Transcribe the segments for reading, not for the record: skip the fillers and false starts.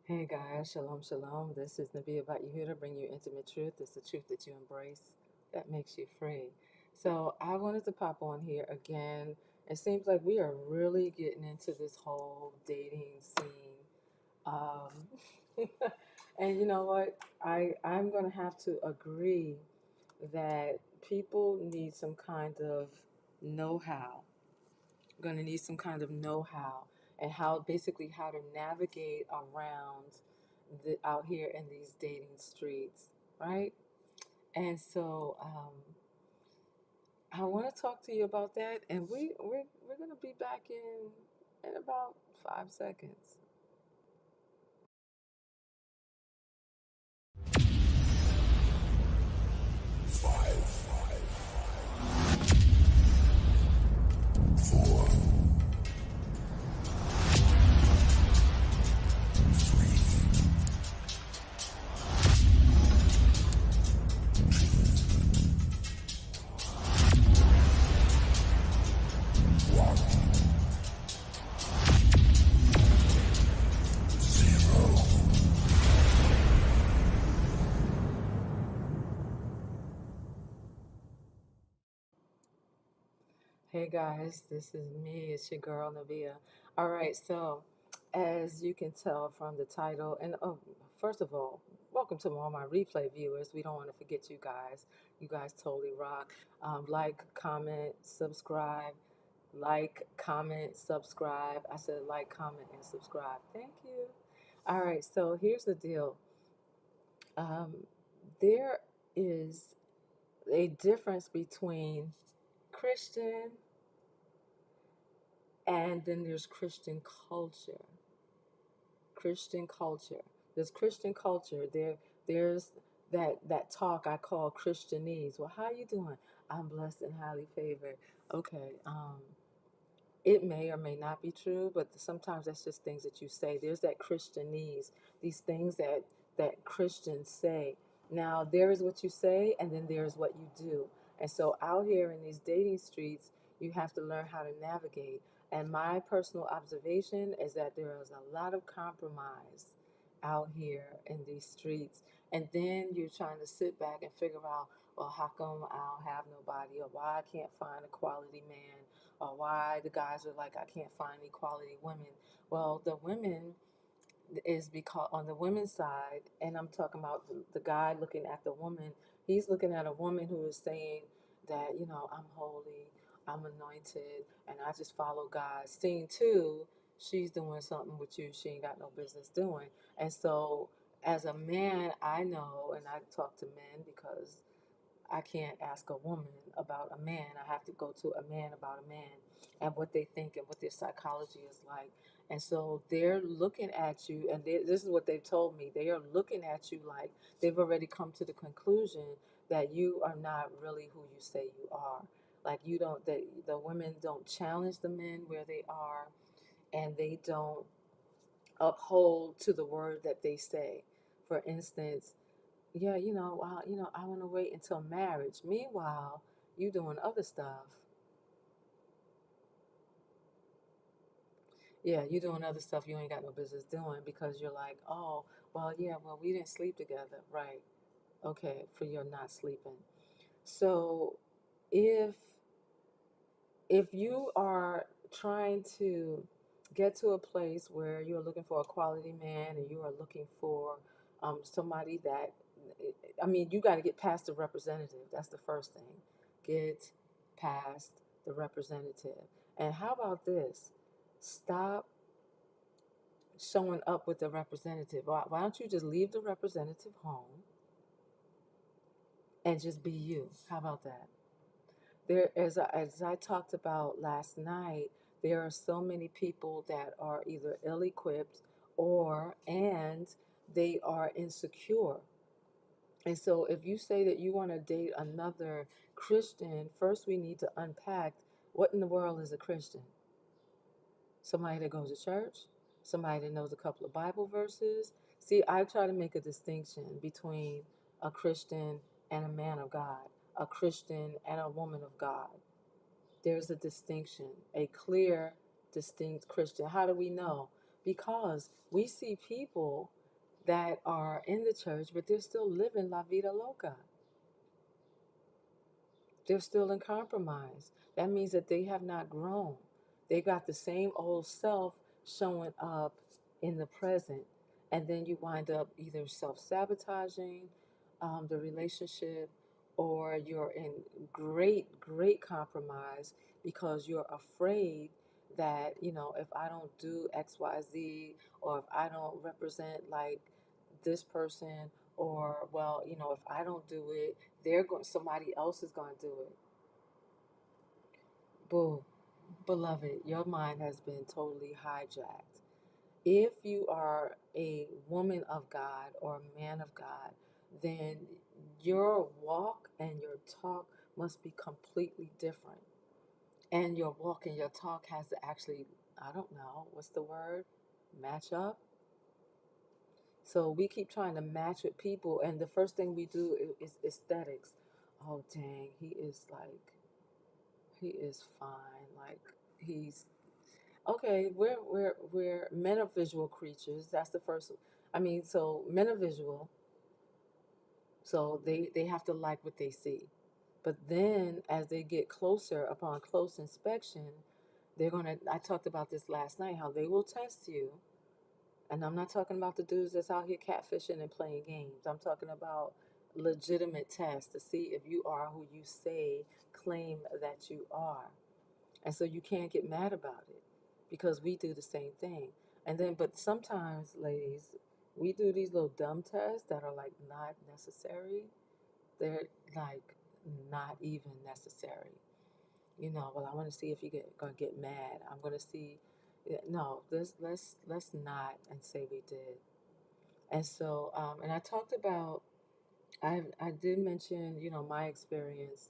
Hey guys, shalom, shalom. This is Nabi about you here to bring you intimate truth. It's the truth that you embrace that makes you free. So I wanted to pop on here again. It seems like we are really getting into this whole dating scene. Um, and you know what? I'm going to have to agree that people need some kind of know-how, going to need some kind of know-how and how basically how to navigate around out here in these dating streets, right? And so I want to talk to you about that, and we're going to be back in about 5 seconds. Hey guys, this is me. It's your girl Navia. All right, so as you can tell from the title, and first of all, welcome to all my replay viewers. We don't want to forget you guys. You guys totally rock. Like, comment, subscribe. Like, comment, subscribe. I said like, comment, and subscribe. Thank you. All right, so here's the deal. Um, there is a difference between Christian and then there's Christian culture. Christian culture. There's Christian culture. There's that talk I call Christianese. Well, how you doing? I'm blessed and highly favored. Okay. It may or may not be true, but sometimes that's just things that you say. There's that Christianese, these things that Christians say. Now, there is what you say, and then there's what you do. And so, out here in these dating streets, you have to learn how to navigate. And my personal observation is that there is a lot of compromise out here in these streets. And then you're trying to sit back and figure out, well, how come I don't have nobody, or why I can't find a quality man, or why the guys are like, I can't find equality women. Well, the women is because on the women's side, and I'm talking about the guy looking at the woman, he's looking at a woman who is saying that, I'm holy, I'm anointed, and I just follow God. Scene two, she's doing something with you she ain't got no business doing. And so, as a man, I know, and I talk to men because I can't ask a woman about a man. I have to go to a man about a man and what they think and what their psychology is like. And so they're looking at you, and this is what they've told me. They are looking at you like they've already come to the conclusion that you are not really who you say you are. Like you don't, the women don't challenge the men where they are, and they don't uphold to the word that they say. For instance, yeah, I want to wait until marriage. Meanwhile, you doing other stuff. Yeah, you doing other stuff you ain't got no business doing because you're like, oh, well, yeah, well, we didn't sleep together, right? Okay, for your not sleeping. So, if if you are trying to get to a place where you're looking for a quality man and you are looking for somebody that, I mean, you got to get past the representative. That's the first thing. Get past the representative. And how about this? Stop showing up with the representative. Why don't you just leave the representative home and just be you? How about that? As I talked about last night, there are so many people that are either ill-equipped and they are insecure. And so if you say that you want to date another Christian, first we need to unpack what in the world is a Christian? Somebody that goes to church, somebody that knows a couple of Bible verses. See, I try to make a distinction between a Christian and a man of God, a Christian and a woman of God. There's a distinction, a clear, distinct Christian. How do we know? because we see people that are in the church, but they're still living la vida loca. They're still in compromise. That means that they have not grown. They got the same old self showing up in the present. And then you wind up either self sabotaging the relationship, or you're in great compromise because you're afraid that, if I don't do XYZ, or if I don't represent like this person, or, well, if I don't do it, somebody else is going to do it. Boo, beloved, your mind has been totally hijacked. If you are a woman of God or a man of God, then your walk and your talk must be completely different. And your walk and your talk has to actually, I don't know, what's the word? Match up. So we keep trying to match with people, and the first thing we do is aesthetics. Oh, dang, he is fine. Like, he's okay. We're men are visual creatures. That's the first. I mean, so men are visual, so they have to like what they see. But then, as they get closer, upon close inspection, they're gonna. I talked about this last night. How they will test you. And I'm not talking about the dudes that's out here catfishing and playing games. I'm talking about legitimate tests to see if you are who you claim that you are. And so you can't get mad about it, because we do the same thing. And then, but sometimes, ladies, we do these little dumb tests that are like not necessary. They're like not even necessary. Well, I want to see if gonna get mad. I'm gonna see. Yeah, no, let's not and say we did. And so, and I talked about, I did mention, my experience,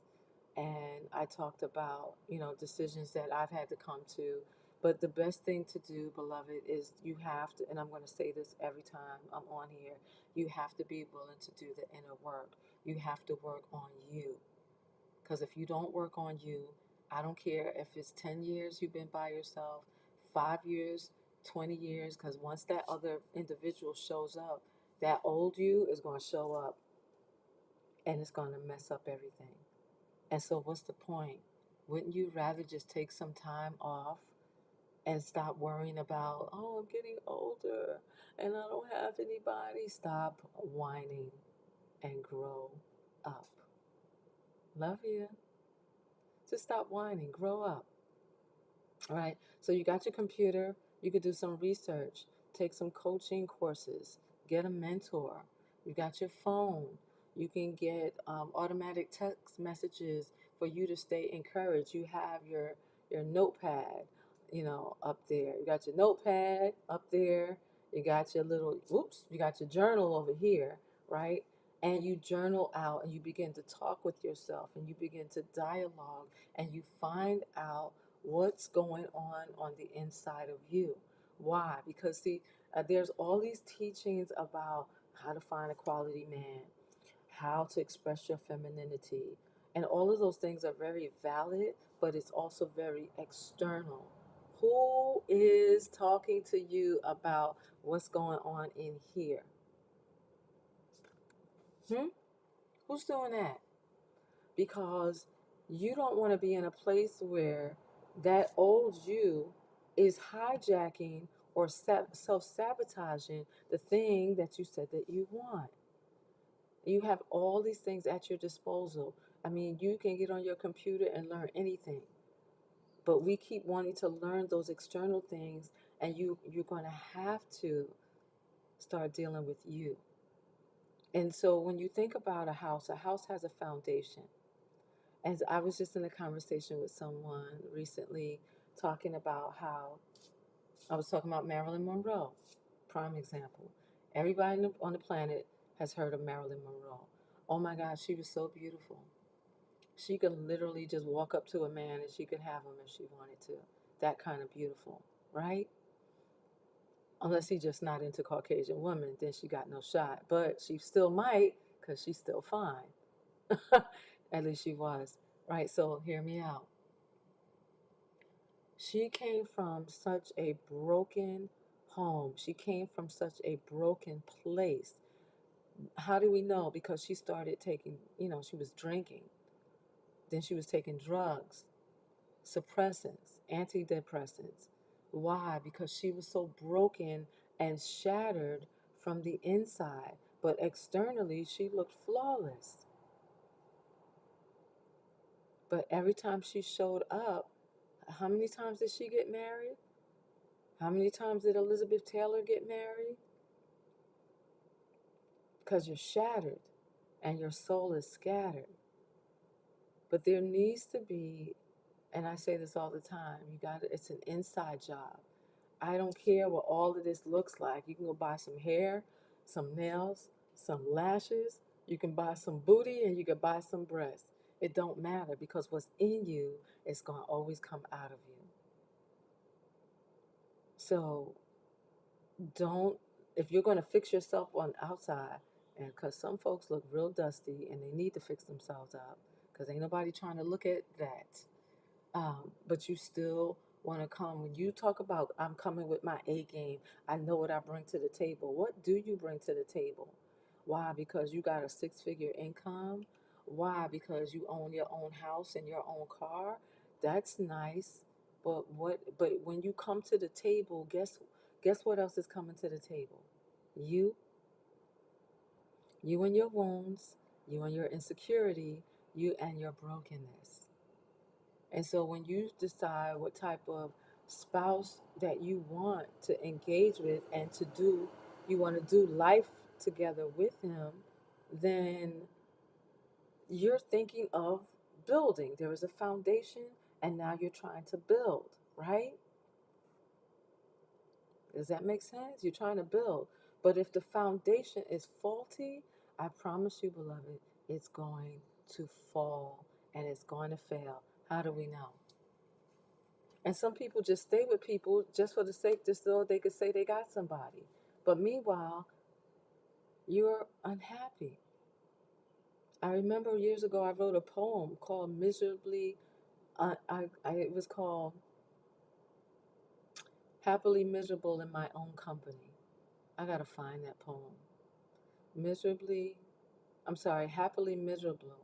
and I talked about, decisions that I've had to come to. But the best thing to do, beloved, is you have to, and I'm going to say this every time I'm on here, you have to be willing to do the inner work. You have to work on you. Because if you don't work on you, I don't care if it's 10 years you've been by yourself, 5 years, 20 years, because once that other individual shows up, that old you is going to show up, and it's going to mess up everything. And so, what's the point? Wouldn't you rather just take some time off and stop worrying about, oh, I'm getting older and I don't have anybody? Stop whining and grow up. Love you. Just stop whining, grow up. All right. So you got your computer. You could do some research, take some coaching courses, get a mentor. You got your phone. You can get automatic text messages for you to stay encouraged. You have your notepad, up there. You got your notepad up there. You got your little, whoops, you got your journal over here, right? And you journal out, and you begin to talk with yourself, and you begin to dialogue, and you find out what's going on the inside of you. Why? Because, see, there's all these teachings about how to find a quality man, how to express your femininity, and all of those things are very valid, but it's also very external. Who is talking to you about what's going on in here? Hmm? Who's doing that? Because you don't want to be in a place where that old you is hijacking or self sabotaging the thing that you said that you want. You have all these things at your disposal. I mean, you can get on your computer and learn anything, but we keep wanting to learn those external things, and you're going to have to start dealing with you. And so when you think about a house has a foundation. As I was just in a conversation with someone recently, talking about how I was talking about Marilyn Monroe, prime example. Everybody on the planet has heard of Marilyn Monroe. Oh my God, she was so beautiful. She could literally just walk up to a man and she could have him if she wanted to. That kind of beautiful, right? Unless he's just not into Caucasian women, then she got no shot. But she still might, because she's still fine. At least she was, right? So hear me out. She came from such a broken home. She came from such a broken place. How do we know? Because she started taking, she was drinking, then she was taking drugs, suppressants, antidepressants. Why? Because she was so broken and shattered from the inside, but externally she looked flawless. But every time she showed up, how many times did she get married? How many times did Elizabeth Taylor get married? Because you're shattered and your soul is scattered. But there needs to be, and I say this all the time, it's an inside job. I don't care what all of this looks like. You can go buy some hair, some nails, some lashes. You can buy some booty and you can buy some breasts. It don't matter, because what's in you is going to always come out of you. So don't, if you're going to fix yourself on the outside, and because some folks look real dusty and they need to fix themselves up, because ain't nobody trying to look at that. But you still want to come. When you talk about, I'm coming with my A game, I know what I bring to the table. What do you bring to the table? Why? Because you got a 6-figure income. Why? Because you own your own house and your own car. That's nice. But when you come to the table, guess what else is coming to the table? You, you and your wounds, you and your insecurity, you and your brokenness. And so when you decide what type of spouse that you want to engage with and to do, you want to do life together with him, then you're thinking of building. There is a foundation, and now you're trying to build, right? Does that make sense? You're trying to build. But if the foundation is faulty, I promise you, beloved, it's going to fall and it's going to fail. How do we know? And some people just stay with people just for the sake, just so they could say they got somebody. But meanwhile, you're unhappy. I remember years ago I wrote a poem called Miserably. It was called Happily Miserable in My Own Company. I gotta find that poem. Miserably, I'm sorry, Happily Miserable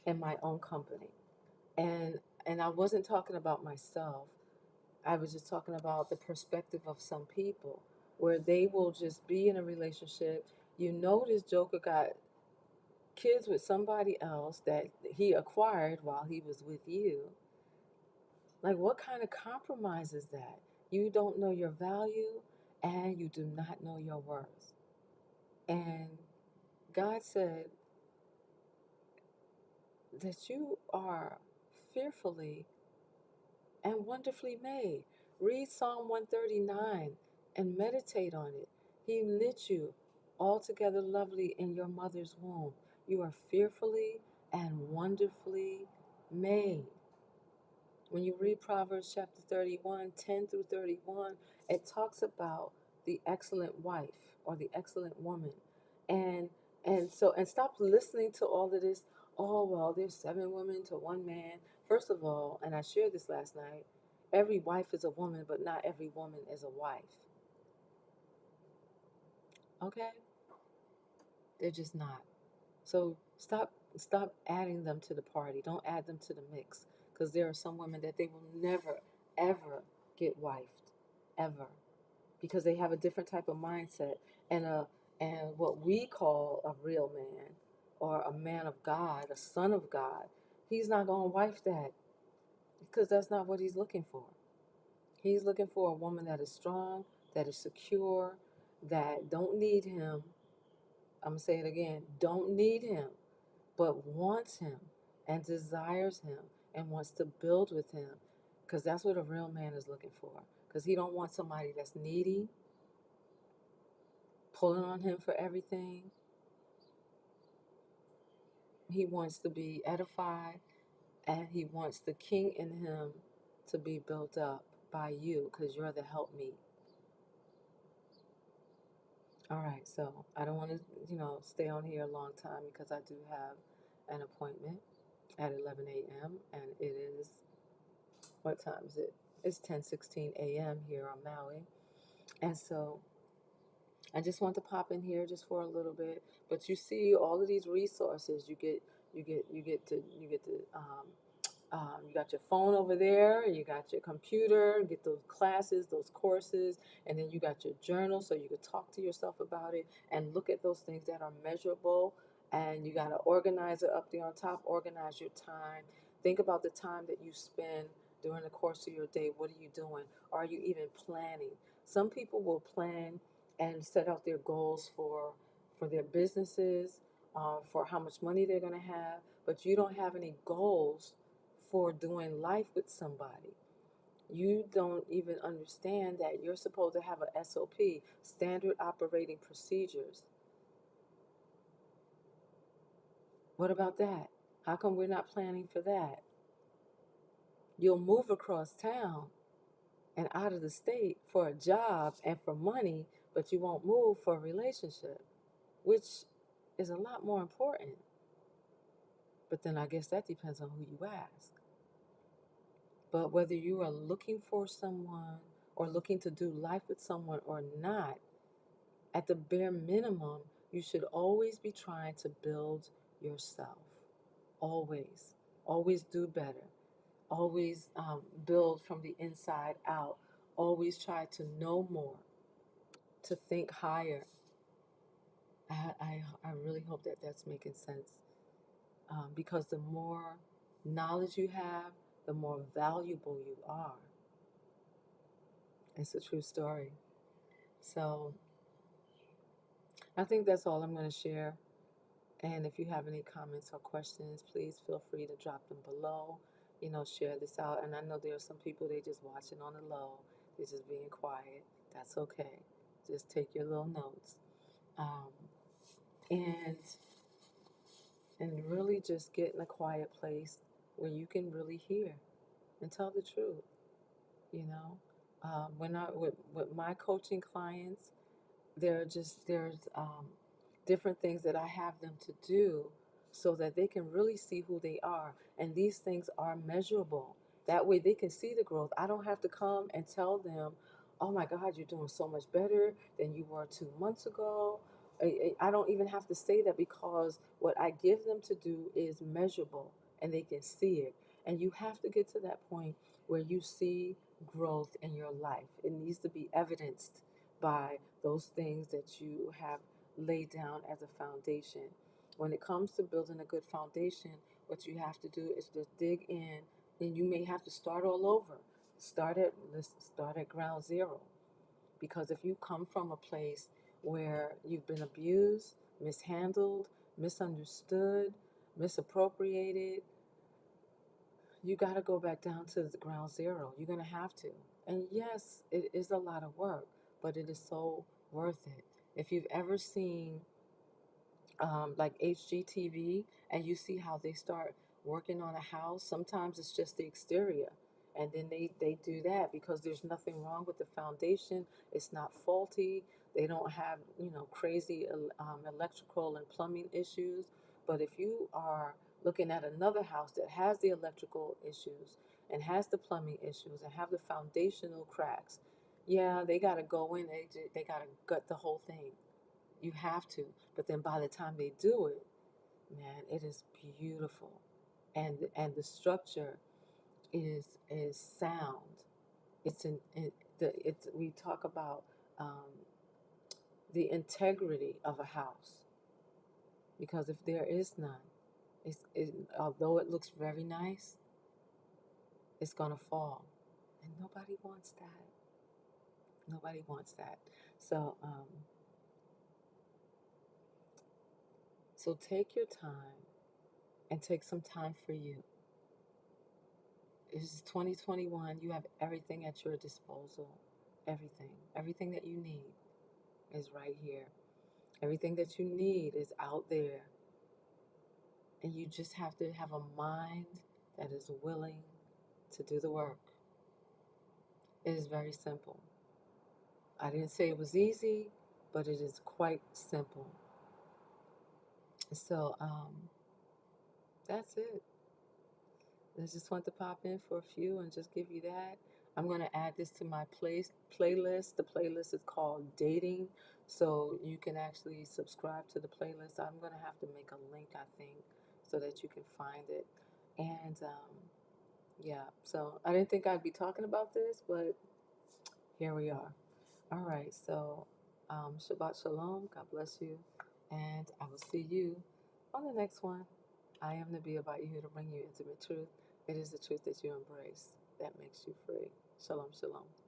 in My Own Company. And I wasn't talking about myself. I was just talking about the perspective of some people where they will just be in a relationship. You know, this joker got kids with somebody else that he acquired while he was with you. Like, what kind of compromise is that? You don't know your value and you do not know your worth. And God said that you are fearfully and wonderfully made. Read Psalm 139 and meditate on it. He knit you altogether lovely in your mother's womb. You are fearfully and wonderfully made. When you read Proverbs chapter 31, 10 through 31, it talks about the excellent wife or the excellent woman. And and stop listening to all of this. Oh, well, there's 7 women to 1 man. First of all, and I shared this last night, every wife is a woman, but not every woman is a wife. Okay? They're just not. So stop adding them to the party. Don't add them to the mix, because there are some women that they will never ever get wifed, ever, because they have a different type of mindset, and what we call a real man or a man of God, a son of God, he's not going to wife that, because that's not what he's looking for. He's looking for a woman that is strong, that is secure, that don't need him. I'm going to say it again, don't need him, but wants him and desires him and wants to build with him, because that's what a real man is looking for, because he don't want somebody that's needy, pulling on him for everything. He wants to be edified, and he wants the king in him to be built up by you, because you're the helpmeet. All right, so I don't want to stay on here a long time, because I do have an appointment at 11 a.m. and it is, what time is it? It's 10:16 a.m. here on Maui. And so I just want to pop in here just for a little bit. But you see all of these resources. You got your phone over there, you got your computer, get those classes, those courses, and then you got your journal so you could talk to yourself about it and look at those things that are measurable. And you got to organize it up there on top, organize your time. Think about the time that you spend during the course of your day. What are you doing? Are you even planning? Some people will plan and set out their goals for their businesses, for how much money they're going to have, but you don't have any goals for doing life with somebody. You don't even understand that you're supposed to have a SOP, standard operating procedures. What about that? How come we're not planning for that? You'll move across town and out of the state for a job and for money, but you won't move for a relationship, which is a lot more important. But then I guess that depends on who you ask. But whether you are looking for someone or looking to do life with someone or not, at the bare minimum, you should always be trying to build yourself. Always. Always do better. Always build from the inside out. Always try to know more, to think higher. I really hope that that's making sense. Because the more knowledge you have, the more valuable you are. It's a true story. So I think that's all I'm going to share. And if you have any comments or questions, please feel free to drop them below. Share this out. And I know there are some people, they just watching on the low. They're just being quiet. That's okay. Just take your little notes. Um, and and really just get in a quiet place where you can really hear and tell the truth. You know, when I with my coaching clients, there's different things that I have them to do so that they can really see who they are, and these things are measurable. That way they can see the growth. I don't have to come and tell them, oh my God, you're doing so much better than you were 2 months ago. I don't even have to say that, because what I give them to do is measurable and they can see it. And you have to get to that point where you see growth in your life. It needs to be evidenced by those things that you have laid down as a foundation. When it comes to building a good foundation, what you have to do is just dig in, and you may have to start all over. Let's start at ground zero. Because if you come from a place where you've been abused, mishandled, misunderstood, misappropriated, you got to go back down to the ground zero. You're going to have to. And yes, it is a lot of work, but it is so worth it. If you've ever seen like HGTV, and you see how they start working on a house, sometimes it's just the exterior. And then they do that because there's nothing wrong with the foundation. It's not faulty. They don't have, crazy electrical and plumbing issues. But if you are looking at another house that has the electrical issues and has the plumbing issues and have the foundational cracks, yeah, they got to go in, they got to gut the whole thing. You have to. But then by the time they do it, man, it is beautiful. And the structure is sound. We talk about um, the integrity of a house, because if there is none, although it looks very nice, it's gonna fall, and nobody wants that. Nobody wants that. So so take your time and take some time for you. This is 2021. You have everything at your disposal. Everything. Everything that you need is right here. Everything that you need is out there. And you just have to have a mind that is willing to do the work. It is very simple. I didn't say it was easy, but it is quite simple. So that's it. I just want to pop in for a few and just give you that. I'm going to add this to my playlist. The playlist is called Dating, so you can actually subscribe to the playlist. I'm going to have to make a link, I think, so that you can find it. And yeah, so I didn't think I'd be talking about this, but here we are. All right, so Shabbat Shalom. God bless you. And I will see you on the next one. I am Nabi about you here to bring you intimate truth. It is the truth that you embrace that makes you free. Shalom, shalom.